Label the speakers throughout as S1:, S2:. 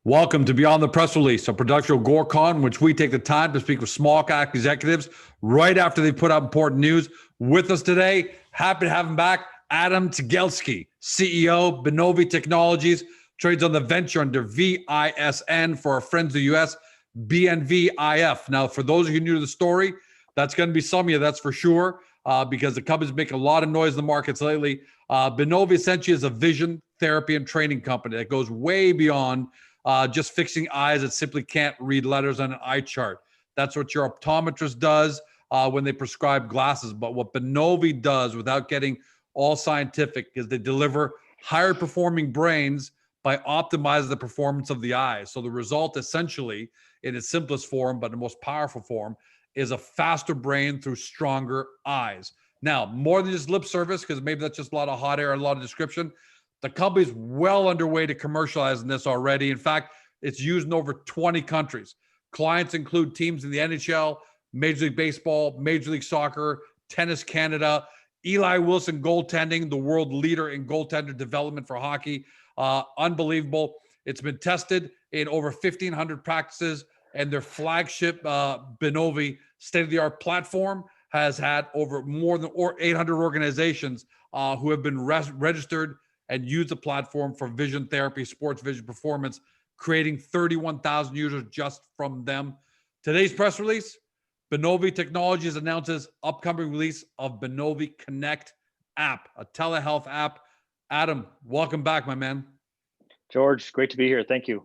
S1: Welcome to Beyond the Press Release, a production of Goaltending, in which we take the time to speak with small cap executives right after they put out important news. With us today, happy to have him back, Adam Tegelski, CEO, Binovi Technologies, trades on the venture under VISN for our friends in the US, BNVIF. Now, for those of you new to the story, that's going to be some of you, that's for sure, because the company's making a lot of noise in the markets lately. Binovi essentially is a vision therapy and training company that goes way beyond just fixing eyes that simply can't read letters on an eye chart. That's what your optometrist does when they prescribe glasses. But what Binovi does, without getting all scientific, is they deliver higher performing brains by optimizing the performance of the eyes. So the result, essentially, in its simplest form, but the most powerful form, is a faster brain through stronger eyes. Now, more than just lip service, because maybe that's just a lot of hot air and a lot of description. The company's well underway to commercializing this already. In fact, it's used in over 20 countries. Clients include teams in the NHL, Major League Baseball, Major League Soccer, Tennis Canada, Eli Wilson Goaltending, the world leader in goaltender development for hockey. Unbelievable. It's been tested in over 1,500 practices, and their flagship Binovi state-of-the-art platform has had over more than 800 organizations who have been registered and use the platform for vision therapy, sports vision performance, creating 31,000 users just from them. Today's press release, Binovi Technologies announces upcoming release of Binovi Connect app, a telehealth app. Adam, welcome back, my man.
S2: George, great to be here. Thank you.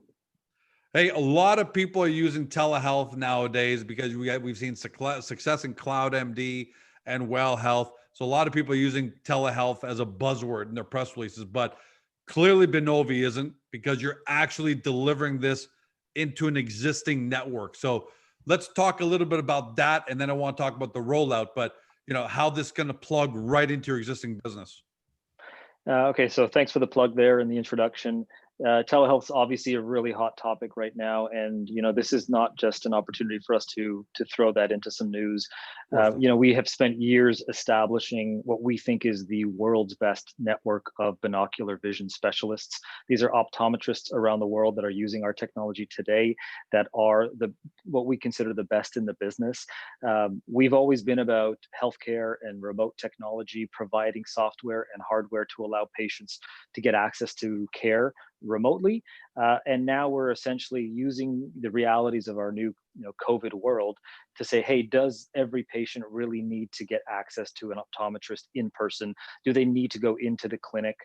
S1: Hey, a lot of people are using telehealth nowadays because we've seen success in CloudMD and Well Health. So a lot of people are using telehealth as a buzzword in their press releases, but clearly Binovi isn't, because you're actually delivering this into an existing network. So let's talk a little bit about that, and then I want to talk about the rollout, but how this is going to plug right into your existing business.
S2: Okay, so thanks for the plug there in the introduction. Telehealth is obviously a really hot topic right now, and this is not just an opportunity for us to throw that into some news. We have spent years establishing what we think is the world's best network of binocular vision specialists. These are optometrists around the world that are using our technology today, that are what we consider the best in the business. We've always been about healthcare and remote technology, providing software and hardware to allow patients to get access to care remotely, and now we're essentially using the realities of our new COVID world to say, hey, does every patient really need to get access to an optometrist in person? Do they need to go into the clinic?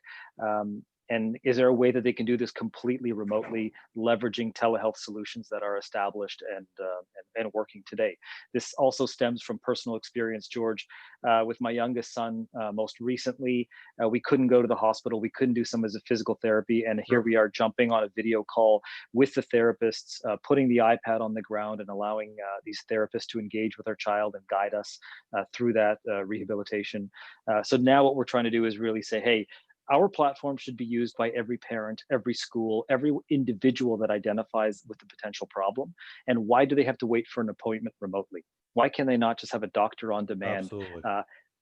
S2: And is there a way that they can do this completely remotely, leveraging telehealth solutions that are established and working today? This also stems from personal experience, George. With my youngest son, most recently, we couldn't go to the hospital. We couldn't do some of the physical therapy. And here we are jumping on a video call with the therapists, putting the iPad on the ground and allowing these therapists to engage with our child and guide us through that rehabilitation. So now what we're trying to do is really say, hey, our platform should be used by every parent, every school, every individual that identifies with the potential problem. And why do they have to wait for an appointment remotely? Why can they not just have a doctor on demand?
S1: Absolutely.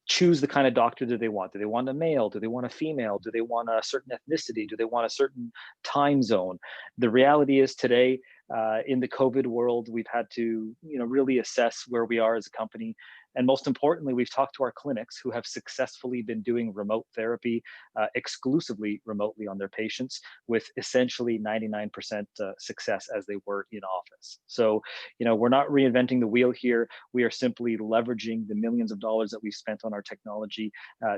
S2: Choose the kind of doctor that they want. Do they want a male? Do they want a female? Do they want a certain ethnicity? Do they want a certain time zone? The reality is today, in the COVID world, we've had to really assess where we are as a company. And most importantly, we've talked to our clinics who have successfully been doing remote therapy exclusively remotely on their patients, with essentially 99% success as they were in office. So, we're not reinventing the wheel here. We are simply leveraging the millions of dollars that we've spent on our technology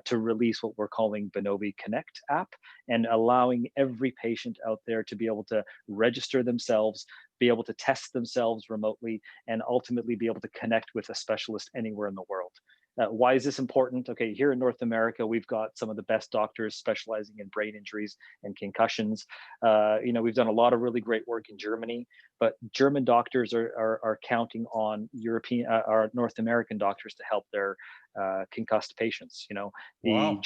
S2: to release what we're calling Binovi Connect app, and allowing every patient out there to be able to register themselves, be able to test themselves remotely, and ultimately be able to connect with a specialist anywhere in the world. Why is this important? Okay, here in North America, we've got some of the best doctors specializing in brain injuries and concussions. We've done a lot of really great work in Germany, but German doctors are counting on North American doctors to help their concussed patients.
S1: Wow.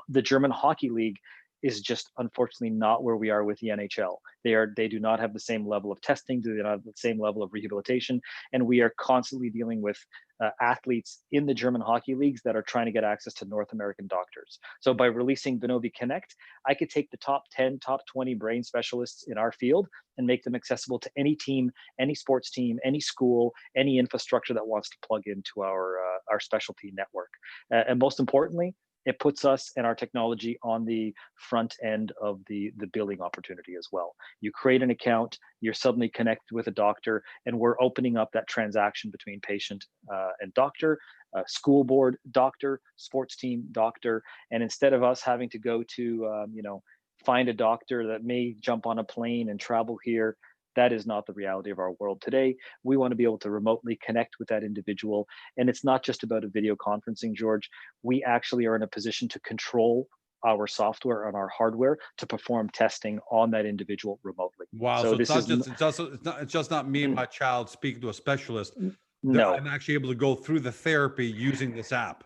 S2: The German Hockey League is just unfortunately not where we are with the NHL. They do not have the same level of testing, do not have the same level of rehabilitation, and we are constantly dealing with athletes in the German hockey leagues that are trying to get access to North American doctors. So by releasing Binovi Connect, I could take the top 10, top 20 brain specialists in our field and make them accessible to any team, any sports team, any school, any infrastructure that wants to plug into our specialty network. And most importantly, it puts us and our technology on the front end of the billing opportunity as well. You create an account, you're suddenly connected with a doctor, and we're opening up that transaction between patient and doctor, school board doctor, sports team doctor. And instead of us having to go to, find a doctor that may jump on a plane and travel here, that is not the reality of our world today. We want to be able to remotely connect with that individual. And it's not just about a video conferencing, George. We actually are in a position to control our software and our hardware to perform testing on that individual remotely.
S1: Wow.
S2: So
S1: So
S2: this is
S1: it's just not me and my child speaking to a specialist.
S2: no.
S1: I'm actually able to go through the therapy using this app.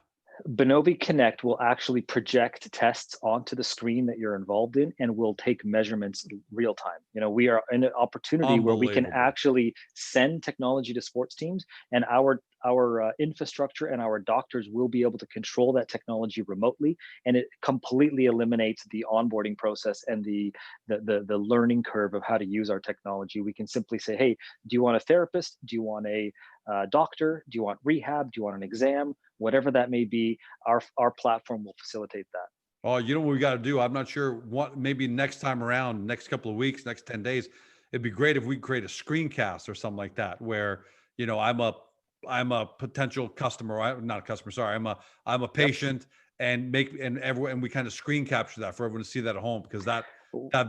S2: Binovi Connect will actually project tests onto the screen that you're involved in and will take measurements real time. We are in an opportunity where we can actually send technology to sports teams, and our infrastructure and our doctors will be able to control that technology remotely, and it completely eliminates the onboarding process and the learning curve of how to use our technology. We can simply say, hey, do you want a therapist? Do you want a doctor? Do you want rehab? Do you want an exam? Whatever that may be, our platform will facilitate that.
S1: Oh, you know what we got to do? I'm not sure what, maybe next time around, next couple of weeks, next 10 days, it'd be great if we create a screencast or something like that, where, I'm a potential customer, not a customer, sorry. I'm a patient. Yep. And we kind of screen capture that for everyone to see that at home, because that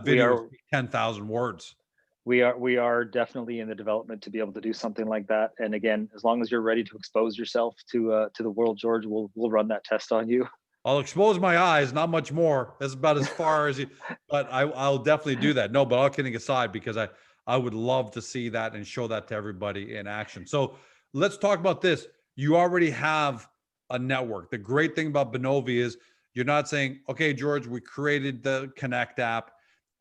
S1: video is 10,000 words.
S2: We are definitely in the development to be able to do something like that. And again, as long as you're ready to expose yourself to the world, George, we'll run that test on you.
S1: I'll expose my eyes, not much more. That's about as far as but I'll definitely do that. No, but all kidding aside, because I would love to see that and show that to everybody in action. So let's talk about this. You already have a network. The great thing about Binovi is you're not saying, okay, George, we created the Connect app,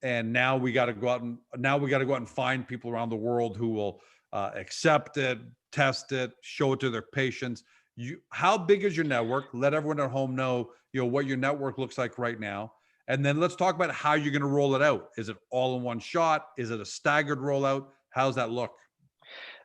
S1: and now we got to go out and find people around the world who will accept it, test it, show it to their patients. How big is your network? Let everyone at home know, what your network looks like right now. And then let's talk about how you're going to roll it out. Is it all in one shot? Is it a staggered rollout? How's that look?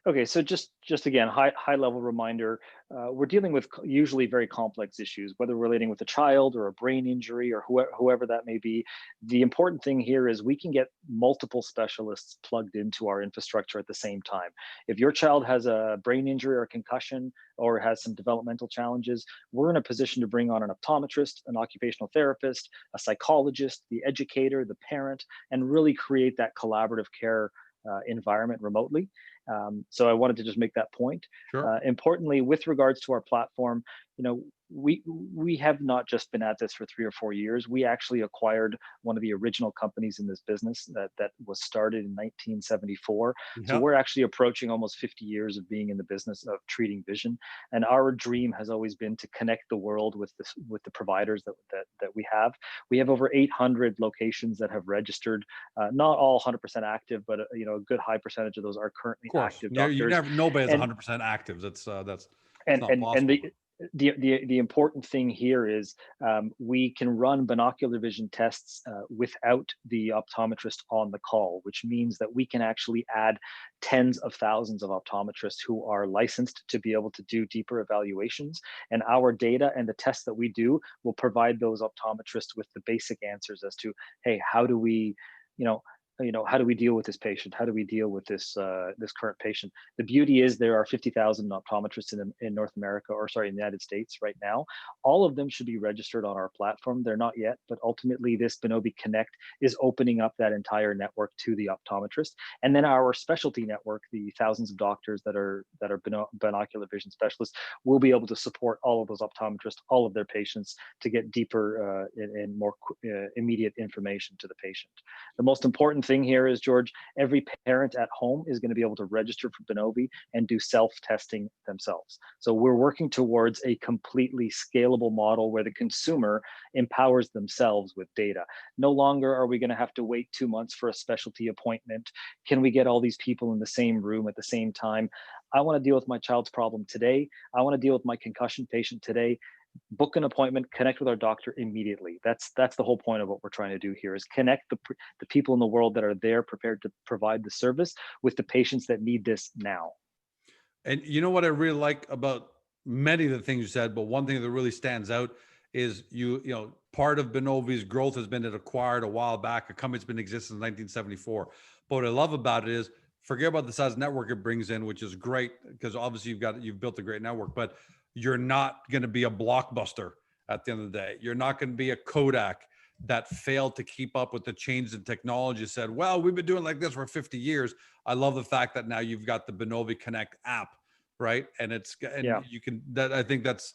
S2: Okay, so just again, high level reminder, we're dealing with usually very complex issues, whether relating with a child or a brain injury or whoever that may be. The important thing here is we can get multiple specialists plugged into our infrastructure at the same time. If your child has a brain injury or a concussion or has some developmental challenges, we're in a position to bring on an optometrist, an occupational therapist, a psychologist, the educator, the parent, and really create that collaborative care environment remotely. So I wanted to just make that point.
S1: Sure.
S2: Importantly, with regards to our platform, we have not just been at this for 3 or 4 years. We actually acquired one of the original companies in this business that was started in 1974. Yep. So we're actually approaching almost 50 years of being in the business of treating vision. And our dream has always been to connect the world with the providers that we have. We have over 800 locations that have registered. Not all 100% active, but a good high percentage of those are currently active doctors.
S1: Nobody's 100% active. That's not possible.
S2: The important thing here is we can run binocular vision tests without the optometrist on the call, which means that we can actually add tens of thousands of optometrists who are licensed to be able to do deeper evaluations. And our data and the tests that we do will provide those optometrists with the basic answers as to, hey, how do we deal with this patient? How do we deal with this current patient? The beauty is there are 50,000 optometrists in North America, in the United States right now. All of them should be registered on our platform. They're not yet, but ultimately this Binovi Connect is opening up that entire network to the optometrist. And then our specialty network, the thousands of doctors that are binocular vision specialists, will be able to support all of those optometrists, all of their patients, to get deeper and more immediate information to the patient. The most important important thing here is, George, every parent at home is going to be able to register for Binovi and do self-testing themselves. So we're working towards a completely scalable model where the consumer empowers themselves with data. No longer are we going to have to wait 2 months for a specialty appointment. Can we get all these people in the same room at the same time? I want to deal with my child's problem today. I want to deal with my concussion patient today. Book an appointment, connect with our doctor immediately. That's the whole point of what we're trying to do here, is connect the people in the world that are there prepared to provide the service with the patients that need this now.
S1: And you know what I really like about many of the things you said, but one thing that really stands out is part of Binovi's growth has been it acquired a while back. A company's been in existence in 1974. But what I love about it is, forget about the size network it brings in, which is great because obviously you've built a great network, but you're not going to be a Blockbuster at the end of the day. You're not going to be a Kodak that failed to keep up with the changes in technology, said, well, we've been doing like this for 50 years. I love the fact that now you've got the Binovi Connect app, right? And you can, that I think that's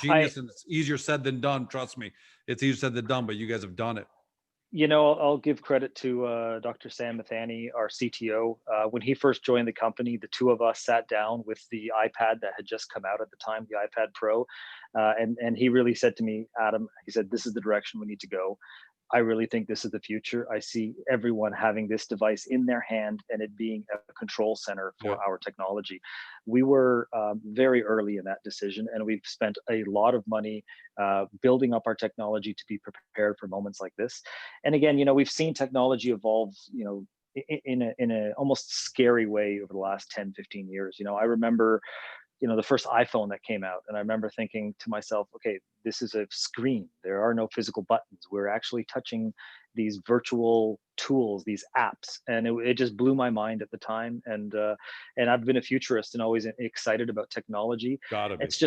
S1: genius, and it's easier said than done. Trust me, it's easier said than done, but you guys have done it.
S2: I'll give credit to Dr. Sam Mathany, our CTO. When he first joined the company, the two of us sat down with the iPad that had just come out at the time, the iPad Pro, and he really said to me, Adam, he said, this is the direction we need to go. I really think this is the future. I see everyone having this device in their hand and it being a control center for our technology. We were very early in that decision, and we've spent a lot of money building up our technology to be prepared for moments like this. And again, we've seen technology evolve, in a almost scary way over the last 10, 15 years. I remember the first iPhone that came out, and I remember thinking to myself, okay, this is a screen. There are no physical buttons. We're actually touching these virtual tools, these apps, and it just blew my mind at the time. And I've been a futurist and always excited about technology.
S1: Gotta be.
S2: It's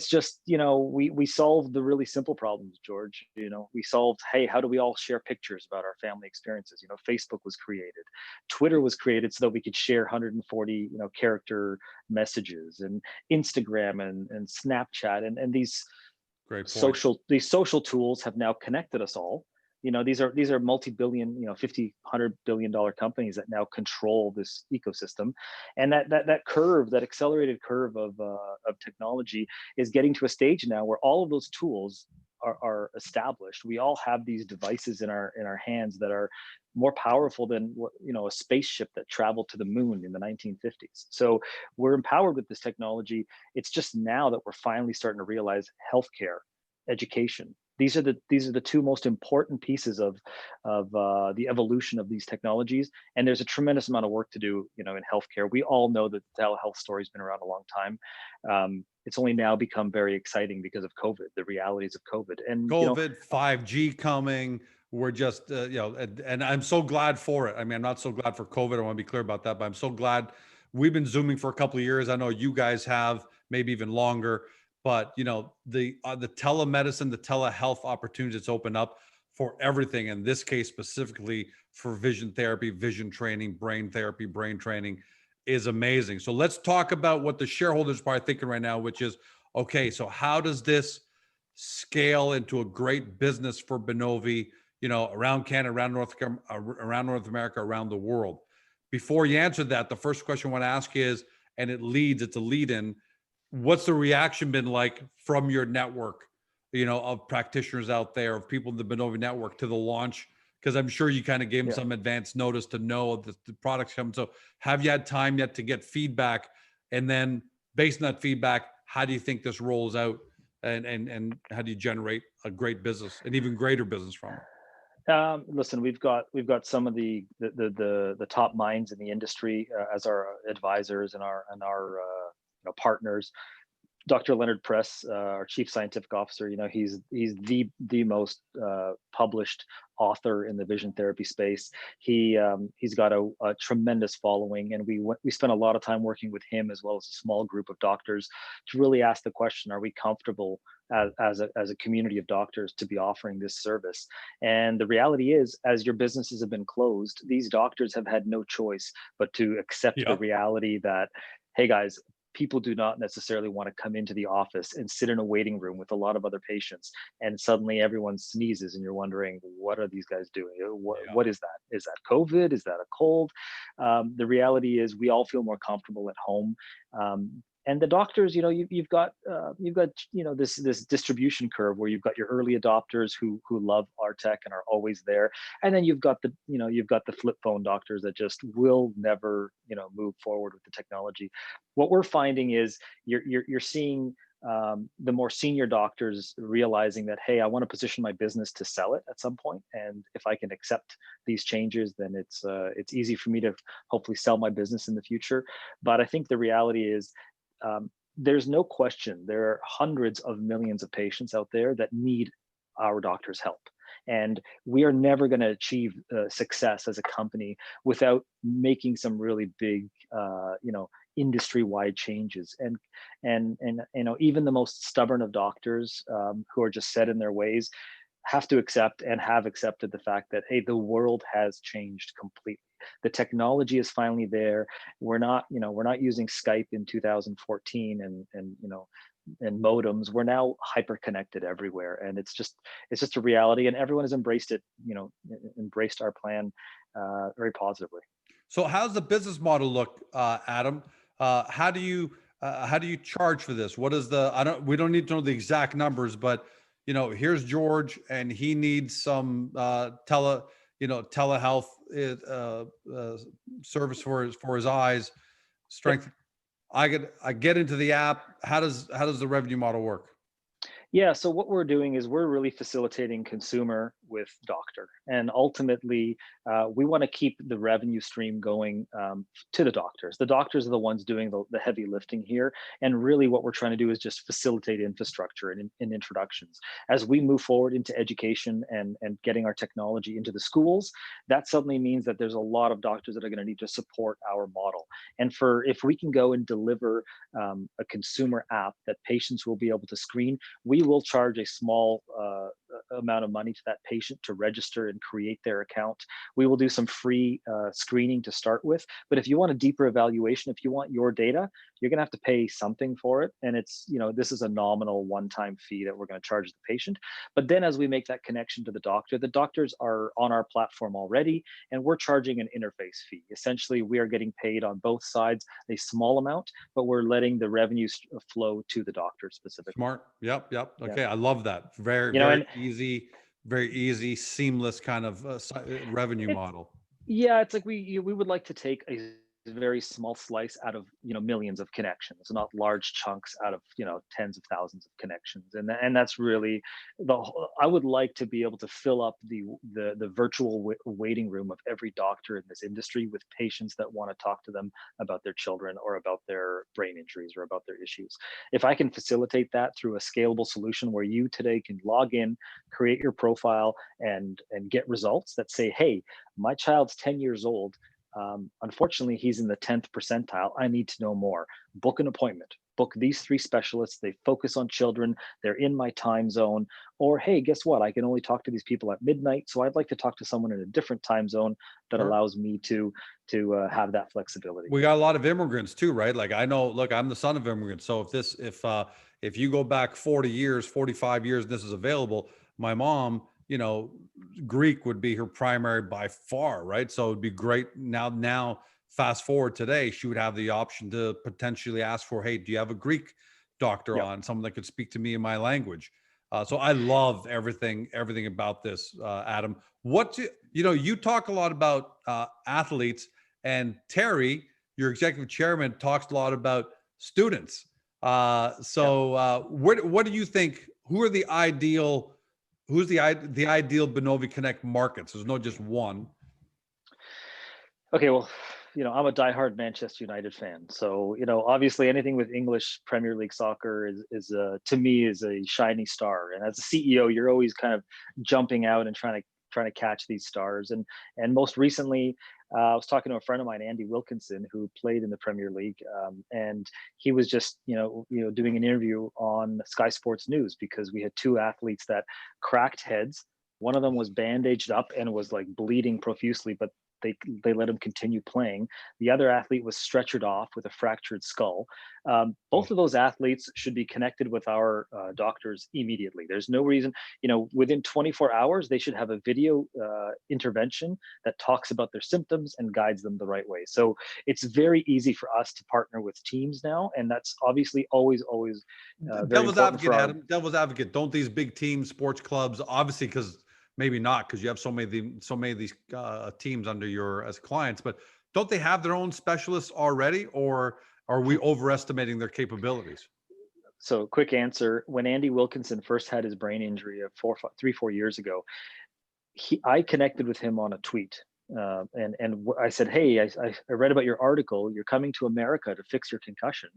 S2: just we solved the really simple problems, George. We solved, hey, how do we all share pictures about our family experiences? Facebook was created, Twitter was created so that we could share 140 character messages, and Instagram and Snapchat and these social tools have now connected us all. These are multi-billion, 50, $100 billion companies that now control this ecosystem. And that curve, that accelerated curve of technology is getting to a stage now where all of those tools are established. We all have these devices in our hands that are more powerful than a spaceship that traveled to the moon in the 1950s. So we're empowered with this technology. It's just now that we're finally starting to realize healthcare, education. These are the two most important pieces of the evolution of these technologies. And there's a tremendous amount of work to do, in healthcare. We all know that the telehealth story's been around a long time. It's only now become very exciting because of COVID, the realities of COVID. And
S1: COVID, 5G coming. We're just, and I'm so glad for it. I mean, I'm not so glad for COVID. I want to be clear about that, but I'm so glad. We've been Zooming for a couple of years. I know you guys have, maybe even longer. But the telemedicine, the telehealth opportunities it's opened up for everything. In this case, specifically for vision therapy, vision training, brain therapy, brain training, is amazing. So let's talk about what the shareholders are probably thinking right now, which is, okay, so how does this scale into a great business for Binovi? Around Canada, around North America, around the world. Before you answer that, the first question I want to ask is, and it's a lead-in. What's the reaction been like from your network, of practitioners out there, of people in the Binovi network to the launch? Because I'm sure you kind of gave them some advance notice to know that the product's coming. So have you had time yet to get feedback? And then based on that feedback, how do you think this rolls out? And how do you generate a great business, an even greater business from it?
S2: Listen, we've got some of the top minds in the industry as our advisors and our partners. Dr. Leonard Press, our chief scientific officer, he's the most published author in the vision therapy space. He's got a tremendous following, and we spent a lot of time working with him as well as a small group of doctors to really ask the question: are we comfortable as a community of doctors to be offering this service? And the reality is, as your businesses have been closed, these doctors have had no choice but to accept the reality that, hey guys, people do not necessarily want to come into the office and sit in a waiting room with a lot of other patients, and suddenly everyone sneezes and you're wondering, what are these guys doing?
S1: Yeah.
S2: What is that? Is that COVID? Is that a cold? The reality is we all feel more comfortable at home. And the doctors, you've got this distribution curve where you've got your early adopters who love our tech and are always there, and then you've got the flip phone doctors that just will never move forward with the technology. What we're finding is you're seeing the more senior doctors realizing that, hey, I want to position my business to sell it at some point, and if I can accept these changes, then it's easy for me to hopefully sell my business in the future. But I think the reality is, there's no question there are hundreds of millions of patients out there that need our doctor's help. And we are never going to achieve success as a company without making some really big, industry-wide changes. And even the most stubborn of doctors, who are just set in their ways, have to accept and have accepted the fact that, hey, the world has changed completely. The technology is finally there. We're not using Skype in 2014 and modems. We're now hyper connected everywhere, and it's just a reality, and everyone has embraced it, embraced our plan very positively.
S1: So how's the business model look, Adam? How do you charge for this? What is we don't need to know the exact numbers, but here's George and he needs some telehealth service for his eyes strength. I get into the app. How does the revenue model work?
S2: Yeah, so what we're doing is we're really facilitating consumer with doctor, and ultimately we want to keep the revenue stream going to the doctors. The doctors are the ones doing the heavy lifting here, and really what we're trying to do is just facilitate infrastructure and introductions. As we move forward into education and getting our technology into the schools, that suddenly means that there's a lot of doctors that are going to need to support our model. And if we can go and deliver a consumer app that patients will be able to screen, we will charge a small amount of money to that patient to register and create their account. We will do some free screening to start with. But if you want a deeper evaluation, if you want your data, you're going to have to pay something for it. And this is a nominal one-time fee that we're going to charge the patient. But then as we make that connection to the doctors are on our platform already, and we're charging an interface fee. Essentially, we are getting paid on both sides a small amount, but we're letting the revenue flow to the doctor specifically.
S1: Smart. Yep. Okay.
S2: Yeah.
S1: I love that. Very very easy, seamless kind of revenue model.
S2: Yeah, it's like we would like to take a very small slice out of millions of connections, not large chunks out of tens of thousands of connections, and that's really I would like to be able to fill up the virtual waiting room of every doctor in this industry with patients that want to talk to them about their children or about their brain injuries or about their issues. If I can facilitate that through a scalable solution where you today can log in, create your profile, and get results that say, hey, my child's 10 years old. Unfortunately, he's in the 10th percentile. I need to know more. Book an appointment. Book these 3 specialists. They focus on children. They're in my time zone. Or, hey, guess what? I can only talk to these people at midnight. So I'd like to talk to someone in a different time zone that
S1: Sure.
S2: allows me to have that flexibility.
S1: We got a lot of immigrants too, right? Like I know, look, I'm the son of immigrants. So if you go back 40 years, 45 years, and this is available, my mom, Greek would be her primary by far, right? So it'd be great now fast forward today, she would have the option to potentially ask for, hey, do you have a Greek doctor on, someone that could speak to me in my language? So I love everything about this, Adam. You talk a lot about athletes, and Terry, your executive chairman, talks a lot about students. What do you think? Who's the ideal Binovi Connect markets? There's no just one.
S2: Okay, well, I'm a diehard Manchester United fan. So, obviously anything with English Premier League soccer is to me is a shiny star. And as a CEO, you're always kind of jumping out and trying to catch these stars. And most recently, I was talking to a friend of mine, Andy Wilkinson, who played in the Premier League, and he was just doing an interview on Sky Sports News because we had 2 athletes that cracked heads. One of them was bandaged up and was like bleeding profusely, but they let him continue playing. The other athlete was stretchered off with a fractured skull. Both of those athletes should be connected with our doctors immediately. There's no reason, within 24 hours, they should have a video intervention that talks about their symptoms and guides them the right way. So it's very easy for us to partner with teams now, and that's obviously always very
S1: Devil's
S2: important
S1: advocate,
S2: for our.
S1: Adam. Devil's advocate. Don't these big teams, sports clubs, obviously, because maybe not, because you have so many of these teams under your as clients, but don't they have their own specialists already, or are we overestimating their capabilities?
S2: So quick answer: when Andy Wilkinson first had his brain injury 4 years ago, I connected with him on a tweet. And I said, hey, I read about your article. You're coming to America to fix your concussion.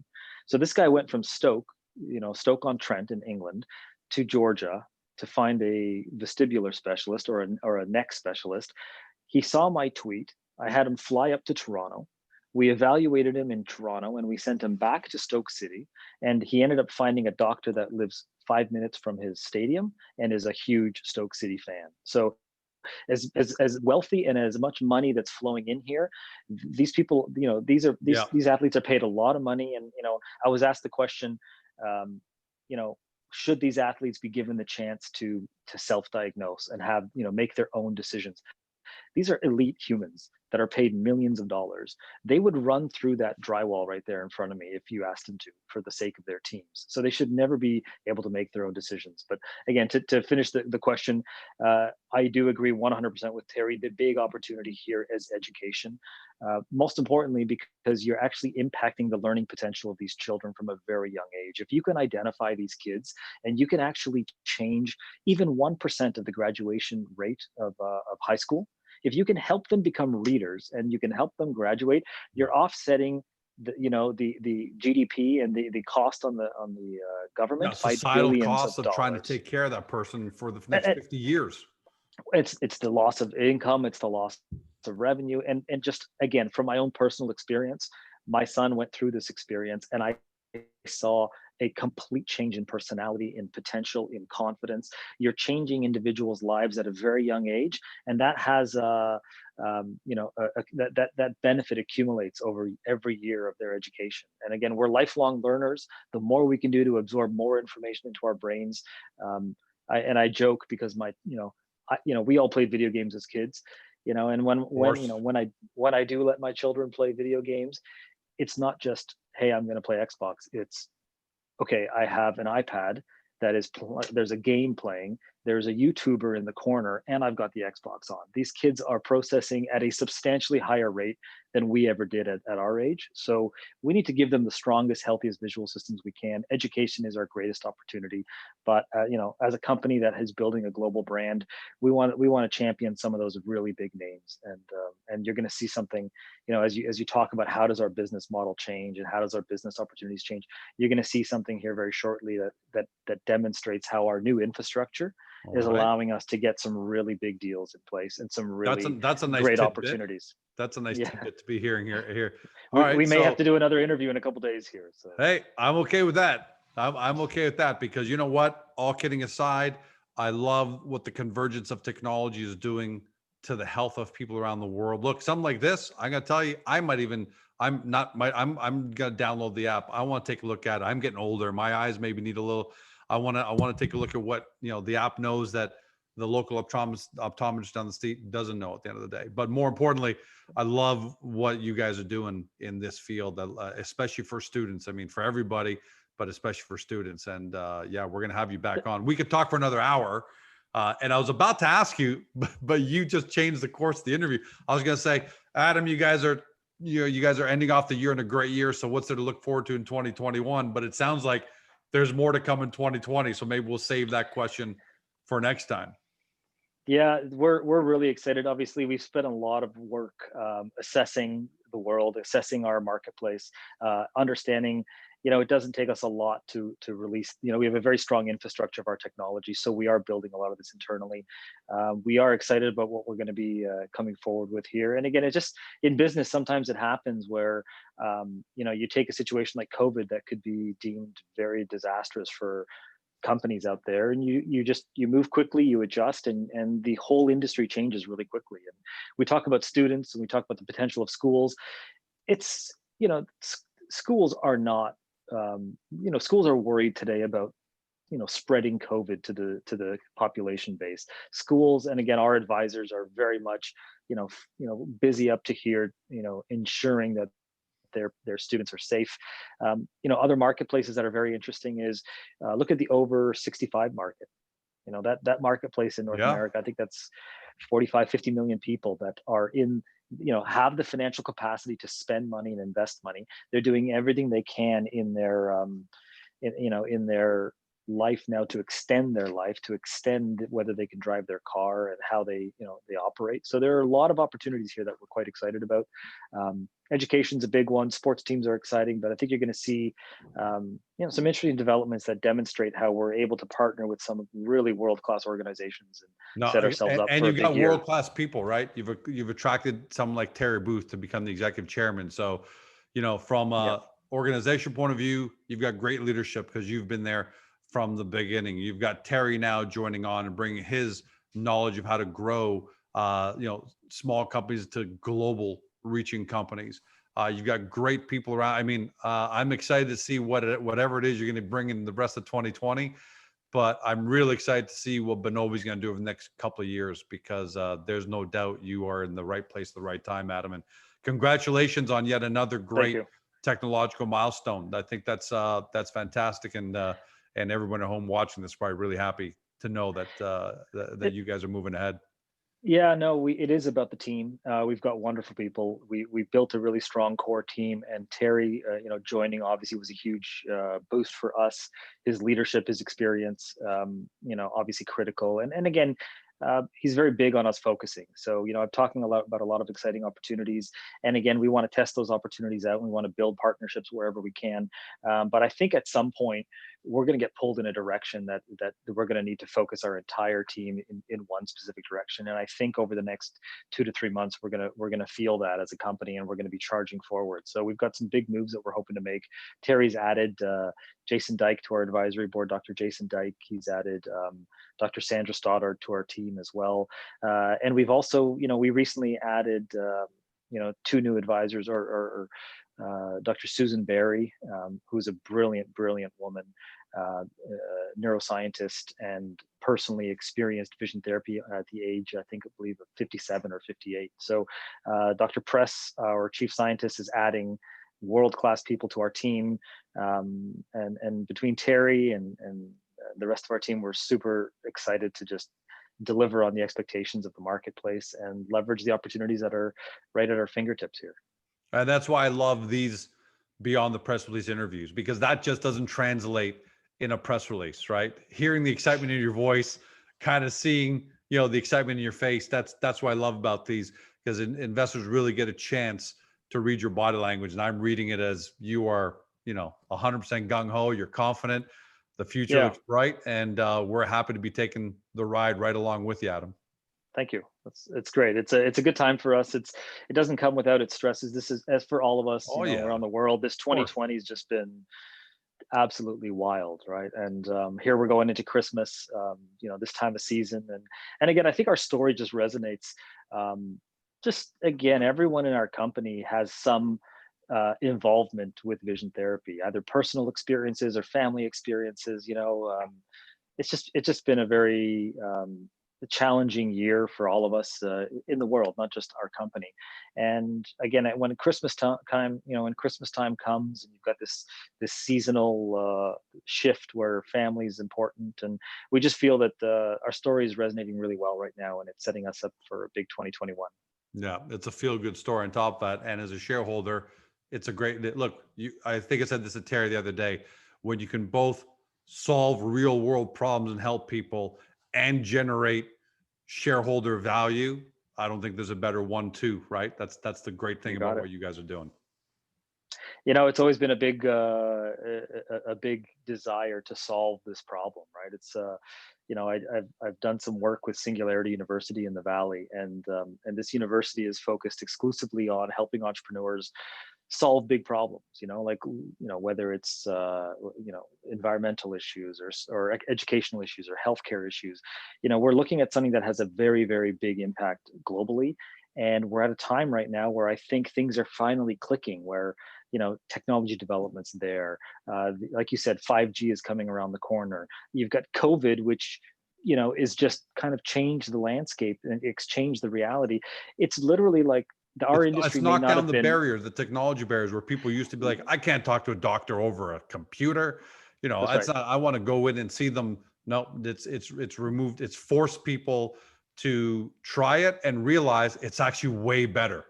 S2: So this guy went from Stoke-on-Trent in England, to Georgia to find a vestibular specialist or a neck specialist. He saw my tweet. I had him fly up to Toronto. We evaluated him in Toronto, and we sent him back to Stoke City. And he ended up finding a doctor that lives 5 minutes from his stadium and is a huge Stoke City fan. So as wealthy and as much money that's flowing in here, these people, these athletes are paid a lot of money. And I was asked the question, you know should these athletes be given the chance to self-diagnose and have make their own decisions? These are elite humans that are paid millions of dollars. They would run through that drywall right there in front of me if you asked them to, for the sake of their teams. So they should never be able to make their own decisions. But again, to finish the question, I do agree 100% with Terry. The big opportunity here is education. Most importantly, because you're actually impacting the learning potential of these children from a very young age. If you can identify these kids and you can actually change even 1% of the graduation rate of high school, if you can help them become readers and you can help them graduate, you're offsetting the GDP and the cost on the government by
S1: societal
S2: billions
S1: costs
S2: of
S1: of trying to
S2: dollars.
S1: take care of that person for the next 50 years.
S2: It's the loss of income, it's the loss of revenue, and just again, from my own personal experience, my son went through this experience, and I saw a complete change in personality, in potential, in confidence. You're changing individuals' lives at a very young age, and that has that benefit accumulates over every year of their education. And again, we're lifelong learners. The more we can do to absorb more information into our brains, I joke because we all played video games as kids, and when I do let my children play video games, it's not just, hey, I'm going to play Xbox. It's, okay, I have an iPad that is, there's a game playing, there's a YouTuber in the corner, and I've got the Xbox on. These kids are processing at a substantially higher rate than we ever did at our age. So we need to give them the strongest, healthiest visual systems we can. Education is our greatest opportunity. But as a company that is building a global brand, we want to champion some of those really big names. And you're going to see something, as you talk about how does our business model change and how does our business opportunities change, you're going to see something here very shortly that demonstrates how our new infrastructure is allowing us to get some really big deals in place and some really
S1: that's a nice
S2: great
S1: tidbit.
S2: Opportunities.
S1: That's a nice tidbit to be hearing here.
S2: We may have to do another interview in a couple days here. So
S1: hey, I'm okay with that. I'm okay with that, because you know what? All kidding aside, I love what the convergence of technology is doing to the health of people around the world. Look, something like this, I'm gonna tell you, I'm gonna download the app. I want to take a look at it. I'm getting older. My eyes maybe need a little. I want to take a look at what the app knows that the local optometrist down the street doesn't know at the end of the day. But more importantly, I love what you guys are doing in this field, especially for students. I mean, for everybody, but especially for students. And we're going to have you back on. We could talk for another hour. And I was about to ask you, but you just changed the course of the interview. I was going to say, Adam, you guys are ending off the year in a great year. So what's there to look forward to in 2021? But it sounds like there's more to come in 2020. So maybe we'll save that question for next time.
S2: Yeah, we're really excited. Obviously, we've spent a lot of work assessing the world, assessing our marketplace, understanding, it doesn't take us a lot to release. We have a very strong infrastructure of our technology, so we are building a lot of this internally. We are excited about what we're going to be coming forward with here. And again, it just, in business, sometimes it happens where you take a situation like COVID that could be deemed very disastrous for companies out there, and you move quickly, you adjust, and the whole industry changes really quickly. And we talk about students and we talk about the potential of schools. It's, schools are not, schools are worried today about, spreading COVID to the population base. Schools, and again, our advisors are very much, busy up to here, ensuring that their students are safe. Other marketplaces that are very interesting is, look at the over 65 market. That marketplace in North
S1: Yeah.
S2: America, I think that's 45, 50 million people that are in, have the financial capacity to spend money and invest money. They're doing everything they can in their, in their life now to extend their life, to extend whether they can drive their car and how they operate. So there are a lot of opportunities here that we're quite excited about. Education's a big one. Sports teams are exciting, but I think you're going to see, some interesting developments that demonstrate how we're able to partner with some really world-class organizations and
S1: No,
S2: set ourselves up
S1: and
S2: for a
S1: you've
S2: big
S1: got
S2: year.
S1: world-class people, right? You've attracted someone like Terry Booth to become the executive chairman. So, from
S2: Yeah.
S1: a organization point of view, you've got great leadership because you've been there from the beginning. You've got Terry now joining on and bringing his knowledge of how to grow, small companies to global reaching companies. You've got great people around. I mean, I'm excited to see whatever it is you're going to bring in the rest of 2020. But I'm really excited to see what Binovi's going to do over the next couple of years, because there's no doubt you are in the right place at the right time, Adam. And congratulations on yet another
S2: Thank
S1: great
S2: you.
S1: technological milestone. I think that's fantastic, and everyone at home watching this is probably really happy to know that that you guys are moving ahead.
S2: Yeah, no, it is about the team. We've got wonderful people. We built a really strong core team, and Terry, joining obviously was a huge boost for us. His leadership, his experience, obviously critical. And again, he's very big on us focusing. So, I'm talking a lot about a lot of exciting opportunities. And again, we want to test those opportunities out. We want to build partnerships wherever we can. But I think at some point we're going to get pulled in a direction that we're going to need to focus our entire team in one specific direction. And I think over the next 2 to 3 months, we're going to feel that as a company, and we're going to be charging forward. So we've got some big moves that we're hoping to make. Terry's added Jason Dyke to our advisory board. Dr. Jason Dyke. He's added Dr. Sandra Stoddard to our team as well. And we've also, we recently added, 2 new advisors, or Dr. Susan Barry, who's a brilliant, brilliant woman, neuroscientist, and personally experienced vision therapy at the age, I believe, of 57 or 58. So Dr. Press, our chief scientist, is adding world-class people to our team. And between Terry and the rest of our team, we're super excited to just deliver on the expectations of the marketplace and leverage the opportunities that are right at our fingertips here.
S1: And that's why I love these beyond the press release interviews, because that just doesn't translate in a press release, right? Hearing the excitement in your voice, kind of seeing, the excitement in your face. That's what I love about these, because investors really get a chance to read your body language. And I'm reading it as you are, 100% gung ho. You're confident. The future looks bright, and we're happy to be taking the ride right along with you, Adam.
S2: Thank you. It's great. It's a good time for us. It doesn't come without its stresses. This is, as for all of us, around the world. This 2020 has just been absolutely wild, right? And here we're going into Christmas, this time of season, and again, I think our story just resonates. Just again, everyone in our company has some involvement with vision therapy, either personal experiences or family experiences. It's just been a very challenging year for all of us in the world, not just our company. And again, when Christmas time, when Christmas time comes, and you've got this seasonal shift where family is important, and we just feel that our story is resonating really well right now, and it's setting us up for a big 2021.
S1: Yeah, it's a feel-good story on top of that. And as a shareholder, it's a great look. I think I said this to Terry the other day. When you can both solve real-world problems and help people and generate shareholder value, I don't think there's a better 1-2, right? That's the great thing about what you guys are doing.
S2: It's always been a big desire to solve this problem, right? It's I've done some work with Singularity University in the Valley, and this university is focused exclusively on helping entrepreneurs solve big problems, like, whether it's, environmental issues or educational issues or healthcare issues. We're looking at something that has a very, very big impact globally. And we're at a time right now where I think things are finally clicking, where, technology development's there. Like you said, 5G is coming around the corner. You've got COVID, which, is just kind of changed the landscape and exchanged the reality. It's literally like our industry
S1: It's
S2: may
S1: knocked
S2: not
S1: down
S2: have
S1: the
S2: been.
S1: barriers, the technology barriers, where people used to be like, I can't talk to a doctor over a computer.
S2: That's
S1: That's
S2: right.
S1: not, I want to go in and see them. No, it's removed. It's forced people to try it and realize it's actually way better.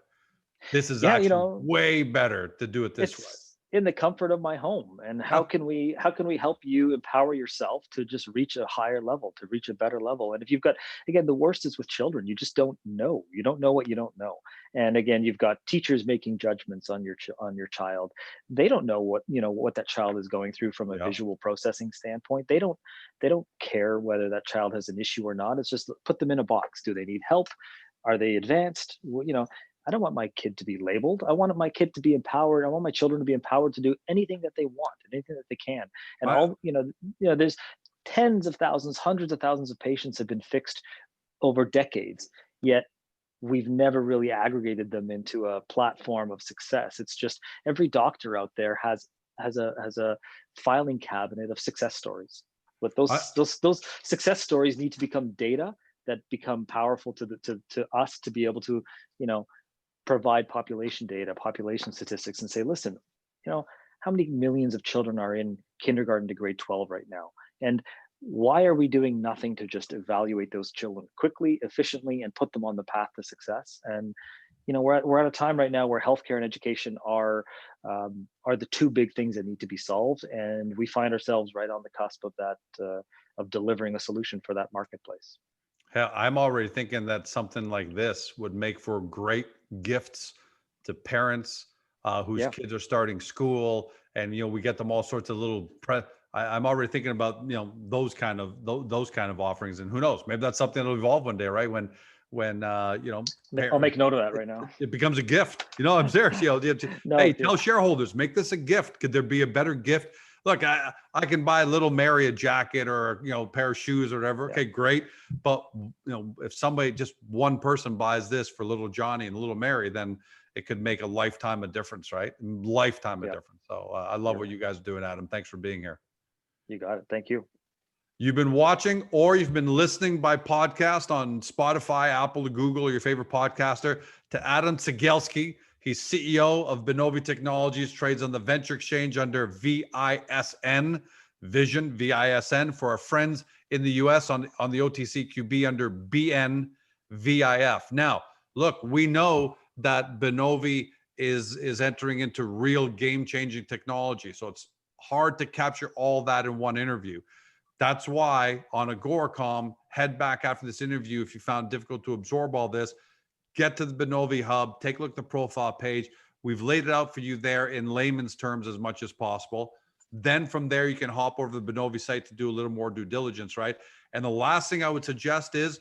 S1: This is
S2: Yeah,
S1: actually way better to do it this way.
S2: it's in the comfort of my home. And
S1: Yeah.
S2: how can we help you empower yourself to just reach a higher level, to reach a better level? And if you've got, again, the worst is with children, you just don't know. You don't know what you don't know. And again, you've got teachers making judgments on your child. They don't know what that child is going through from a
S1: Yeah.
S2: visual processing standpoint. They don't care whether that child has an issue or not. It's just put them in a box. Do they need help? Are they advanced? I don't want my kid to be labeled. I want my kid to be empowered. I want my children to be empowered to do anything that they want, anything that they can. And
S1: I,
S2: there's tens of thousands, hundreds of thousands of patients have been fixed over decades, yet we've never really aggregated them into a platform of success. It's just every doctor out there has a filing cabinet of success stories. But
S1: I,
S2: those success stories need to become data that become powerful to us to be able to, provide population data, population statistics, and say, listen, how many millions of children are in kindergarten to grade 12 right now? And why are we doing nothing to just evaluate those children quickly, efficiently, and put them on the path to success? And we're at a time right now where healthcare and education are the two big things that need to be solved, and we find ourselves right on the cusp of that, of delivering a solution for that marketplace.
S1: Hell, I'm already thinking that something like this would make for great gifts to parents whose
S2: Yeah.
S1: kids are starting school, and we get them all sorts of little. I'm already thinking about those kind of offerings, and who knows, maybe that's something that'll evolve one day, right? When
S2: I'll make note of that right now.
S1: it becomes a gift. I'm serious.
S2: No,
S1: Hey,
S2: yeah.
S1: tell shareholders, make this a gift. Could there be a better gift? Look, I can buy little Mary a jacket or a pair of shoes or whatever.
S2: Yeah.
S1: Okay, great. But if somebody, just one person buys this for little Johnny and little Mary, then it could make a lifetime of difference, right? Lifetime of
S2: Yeah.
S1: difference. So I love
S2: Yeah.
S1: what you guys are doing, Adam. Thanks for being here.
S2: You got it. Thank you.
S1: You've been watching or you've been listening by podcast on Spotify, Apple, or Google, or your favorite podcaster, to Adam Cegielski. He's CEO of Binovi Technologies, trades on the venture exchange under VISN, Vision, VISN, for our friends in the US on the OTCQB under BNVIF. Now, look, we know that Binovi is entering into real game-changing technology, so it's hard to capture all that in one interview. That's why on Agoracom, head back after this interview if you found it difficult to absorb all this. Get to the Binovi Hub, take a look at the profile page. We've laid it out for you there in layman's terms as much as possible. Then from there, you can hop over to the Binovi site to do a little more due diligence, right? And the last thing I would suggest is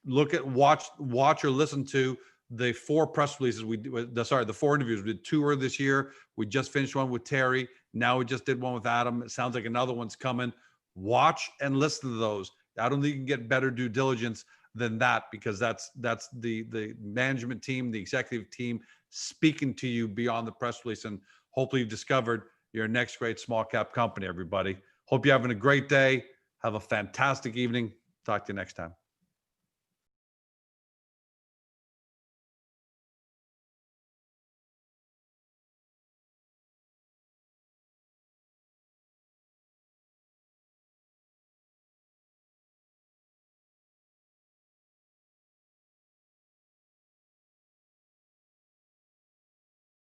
S1: watch or listen to the 4 press releases the 4 interviews. We did 2 earlier this year. We just finished one with Terry. Now we just did one with Adam. It sounds like another one's coming. Watch and listen to those. I don't think you can get better due diligence than that, because that's the management team, the executive team speaking to you beyond the press release. And hopefully you've discovered your next great small cap company, everybody. Hope you're having a great day. Have a fantastic evening. Talk to you next time.